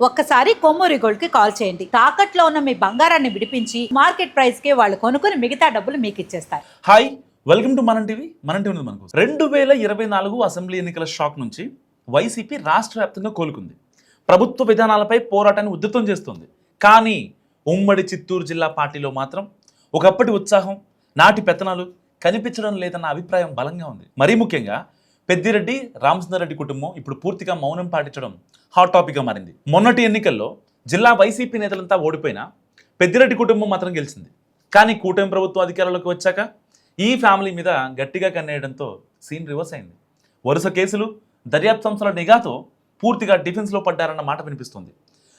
ఒక్కసారి కొమ్మూరి గోల్డ్ కి కాల్ చేయండి. తాకట్లో ఉన్న మీ బంగారాన్ని విడిపించి మార్కెట్ ప్రైస్ కి వాళ్ళు కొనుక్కుని మిగతా డబ్బులు మీకు ఇచ్చేస్తారు. హాయ్, వెల్కమ్ టు మనం టీవీ. మనం టీవీ ఉంది మనకు 2024 అసెంబ్లీ ఎన్నికల షాక్ నుంచి వైసీపీ రాష్ట్ర వ్యాప్తంగా కోలుకుంది. ప్రభుత్వ విధానాలపై పోరాటాన్ని ఉధృతం చేస్తుంది. కానీ ఉమ్మడి చిత్తూరు జిల్లా పార్టీలో మాత్రం ఒకప్పటి ఉత్సాహం, నాటి పెత్తనాలు కనిపించడం లేదన్న అభిప్రాయం బలంగా ఉంది. మరీ ముఖ్యంగా పెద్దిరెడ్డి రామచంద్రారెడ్డి కుటుంబం ఇప్పుడు పూర్తిగా మౌనం పాటించడం హాట్ టాపిక్గా మారింది. మొన్నటి ఎన్నికల్లో జిల్లా వైసీపీ నేతలంతా ఓడిపోయినా పెద్దిరెడ్డి కుటుంబం మాత్రం గెలిచింది. కానీ కూటమి ప్రభుత్వం అధికారంలోకి వచ్చాక ఈ ఫ్యామిలీ మీద గట్టిగా కన్నేయడంతో సీన్ రివర్స్ అయింది. వరుస కేసులు, దర్యాప్తు సంస్థల నిఘాతో పూర్తిగా డిఫెన్స్లో పడ్డారన్న మాట వినిపిస్తుంది.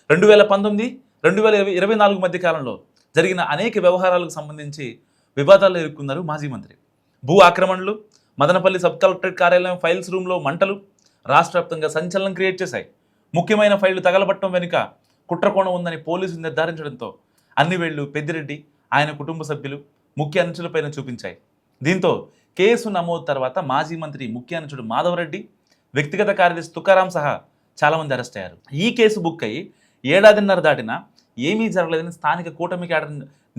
2019, 2024 మధ్య కాలంలో జరిగిన అనేక వ్యవహారాలకు సంబంధించి వివాదాలు ఎదుర్కొన్నారు మాజీ మంత్రి. భూ ఆక్రమణలు, మదనపల్లి సబ్ కలెక్టరేట్ కార్యాలయం ఫైల్స్ రూమ్లో మంటలు రాష్ట్ర వ్యాప్తంగా సంచలనం క్రియేట్ చేశాయి. ముఖ్యమైన ఫైళ్లు తగలబట్టడం వెనుక కుట్రకోణం ఉందని పోలీసులు నిర్ధారించడంతో అన్ని వేళ్లు పెద్దిరెడ్డి, ఆయన కుటుంబ సభ్యులు, ముఖ్య అనుచరులపైన చూపించాయి. దీంతో కేసు నమోదు తర్వాత మాజీ మంత్రి, ముఖ్య అనుచరుడు మాధవరెడ్డి, వ్యక్తిగత కార్యదర్శి తుకారాం సహా చాలామంది అరెస్ట్ అయ్యారు. ఈ కేసు బుక్ అయ్యి ఏడాదిన్నర దాటినా ఏమీ జరగలేదని స్థానిక కూటమి క్యాడర్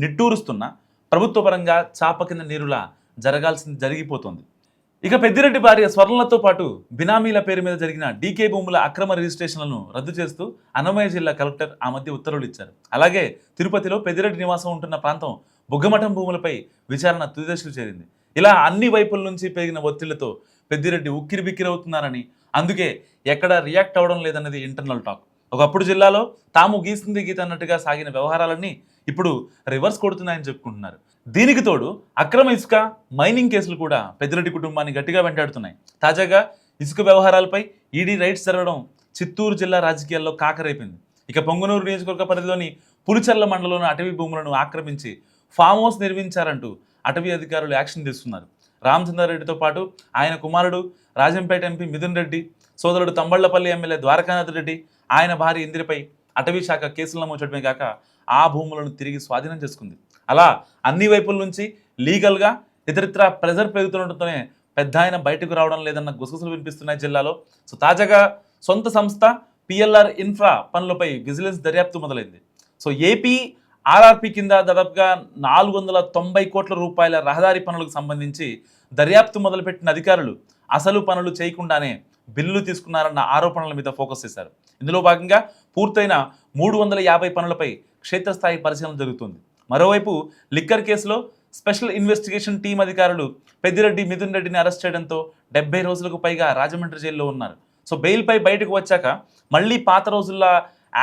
నిట్టూరుస్తున్న ప్రభుత్వ పరంగా చాప కింద నీరులా జరగాల్సింది జరిగిపోతుంది. ఇక పెద్దిరెడ్డి భార్య స్వర్ణలతో పాటు బినామీల పేరు మీద జరిగిన డీకే భూముల అక్రమ రిజిస్ట్రేషన్లను రద్దు చేస్తూ అన్నమయ్య జిల్లా కలెక్టర్ ఆ మధ్య ఉత్తర్వులు ఇచ్చారు. అలాగే తిరుపతిలో పెద్దిరెడ్డి నివాసం ఉంటున్న ప్రాంతం బుగ్గమఠం భూములపై విచారణ తుది దశకు చేరింది. ఇలా అన్ని వైపుల నుంచి పెరిగిన ఒత్తిళ్లతో పెద్దిరెడ్డి ఉక్కిరిబిక్కిరవుతున్నారని, అందుకే ఎక్కడ రియాక్ట్ అవ్వడం లేదన్నది ఇంటర్నల్ టాక్. ఒకప్పుడు జిల్లాలో తాము గీసింది గీత అన్నట్టుగా సాగిన వ్యవహారాలన్నీ ఇప్పుడు రివర్స్ కొడుతున్నాయని చెప్పుకుంటున్నారు. దీనికి తోడు అక్రమ ఇసుక, మైనింగ్ కేసులు కూడా పెద్దిరెడ్డి కుటుంబాన్ని గట్టిగా వెంటాడుతున్నాయి. తాజాగా ఇసుక వ్యవహారాలపై ఈడీ రైడ్స్ జరగడం చిత్తూరు జిల్లా రాజకీయాల్లో కాకరైపోయింది. ఇక పొంగనూరు నియోజకవర్గ పరిధిలోని పులిచెర్ల మండలంలోని అటవీ భూములను ఆక్రమించి ఫామ్ హౌస్ నిర్మించారంటూ అటవీ అధికారులు యాక్షన్ తీసుకున్నారు. రామచంద్రారెడ్డితో పాటు ఆయన కుమారుడు రాజంపేట ఎంపీ మిథున్ రెడ్డి, సోదరుడు తంబళ్లపల్లి ఎమ్మెల్యే ద్వారకానాథ్ రెడ్డి, ఆయన భార్య ఇందిరపై అటవీ శాఖ కేసులు నమోదు చేయడమే కాక ఆ భూములను తిరిగి స్వాధీనం చేసుకుంది. అలా అన్ని వైపుల నుంచి లీగల్గా ఇతరిత్ర ప్రెజర్ పెరుగుతుండటంతోనే పెద్ద ఆయన బయటకు రావడం లేదన్న గుసగుసలు వినిపిస్తున్నాయి జిల్లాలో. సో తాజాగా సొంత సంస్థ పిఎల్ఆర్ ఇన్ఫ్రా పనులపై విజిలెన్స్ దర్యాప్తు మొదలైంది. సో ఏపీ ఆర్ఆర్పి కింద దాదాపుగా 490 కోట్ల రూపాయల రహదారి పనులకు సంబంధించి దర్యాప్తు మొదలుపెట్టిన అధికారులు అసలు పనులు చేయకుండానే బిల్లులు తీసుకున్నారన్న ఆరోపణల మీద ఫోకస్ చేశారు. ఇందులో భాగంగా పూర్తయిన 350 పనులపై క్షేత్రస్థాయి పరిశీలన జరుగుతుంది. మరోవైపు లిక్కర్ కేసులో స్పెషల్ ఇన్వెస్టిగేషన్ టీం అధికారులు పెద్దిరెడ్డి, మిథున్ రెడ్డిని అరెస్ట్ చేయడంతో 70 రోజులకు పైగా రాజమండ్రి జైల్లో ఉన్నారు. సో బెయిల్పై బయటకు వచ్చాక మళ్ళీ పాత రోజుల్లో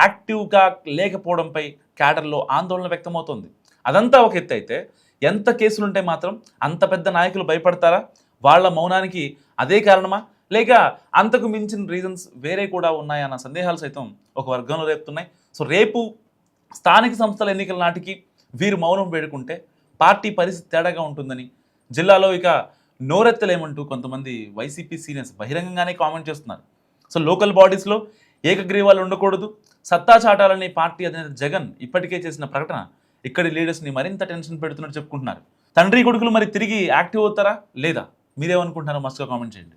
యాక్టివ్గా లేకపోవడంపై క్యాడర్లో ఆందోళన వ్యక్తమవుతోంది. అదంతా ఒక ఎత్తు అయితే, ఎంత కేసులుంటే మాత్రం అంత పెద్ద నాయకులు భయపడతారా? వాళ్ళ మౌనానికి అదే కారణమా, లేక అంతకు మించిన రీజన్స్ వేరే కూడా ఉన్నాయన్న సందేహాలు సైతం ఒక వర్గంలో రేపుతున్నాయి. సో రేపు స్థానిక సంస్థల ఎన్నికల నాటికి వీరు మౌనం వేడుకుంటే పార్టీ పరిస్థితి తేడాగా ఉంటుందని జిల్లాలో ఇక నోరెత్తలేమంటూ కొంతమంది వైసీపీ సీనియర్స్ బహిరంగంగానే కామెంట్ చేస్తున్నారు. సో లోకల్ బాడీస్లో ఏకగ్రీవాలు ఉండకూడదు, సత్తా చాటాలని పార్టీ అధినేత జగన్ ఇప్పటికే చేసిన ప్రకటన ఇక్కడి లీడర్స్ని మరింత టెన్షన్ పెడుతున్నట్టు చెప్పుకుంటున్నారు. తండ్రి కొడుకులు మరి తిరిగి యాక్టివ్ అవుతారా లేదా? మీరేమనుకుంటున్నారో మస్తుగా కామెంట్ చేయండి.